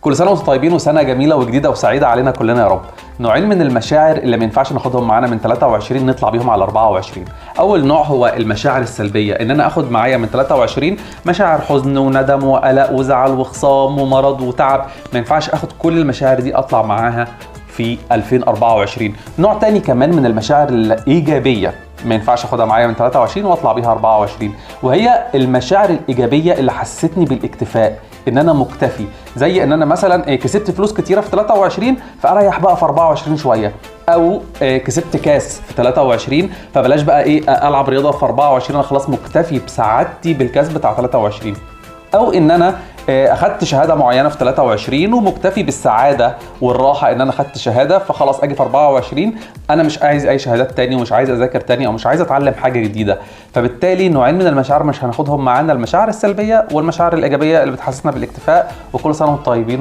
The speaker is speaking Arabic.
كل سنه وانتم طيبين وسنه جميله وجديده وسعيده علينا كلنا يا رب. نوعين من المشاعر اللي ما ينفعش ناخدهم معانا من 23 نطلع بيهم على 24. اول نوع هو المشاعر السلبيه، ان انا اخد معايا من 23 مشاعر حزن وندم وقلق وزعل وخصام ومرض وتعب. ما ينفعش اخد كل المشاعر دي اطلع معاها في 2024. نوع تاني كمان من المشاعر الايجابيه ما ينفعش اخدها معايا من 23 واطلع بيها 24، وهي المشاعر الايجابيه اللي حسستني بالاكتفاء، ان انا مكتفي. زي ان انا مثلا كسبت فلوس كتيره في 23 فاريح بقى في 24 شويه، او كسبت كاس في 23 فبلاش بقى العب رياضه في 24، انا خلاص مكتفي بسعادتي بالكاس بتاع 23. او ان انا اخدت شهاده معينه في 23 ومكتفي بالسعاده والراحه ان انا اخدت شهاده، فخلاص اجي في 24 انا مش عايز اي شهادات تاني ومش عايز اذاكر تاني او مش عايز اتعلم حاجه جديده. فبالتالي نوعين من المشاعر مش هناخدهم معانا، المشاعر السلبيه والمشاعر الايجابيه اللي بتحسسنا بالاكتفاء. وكل سنه وانتم طيبين.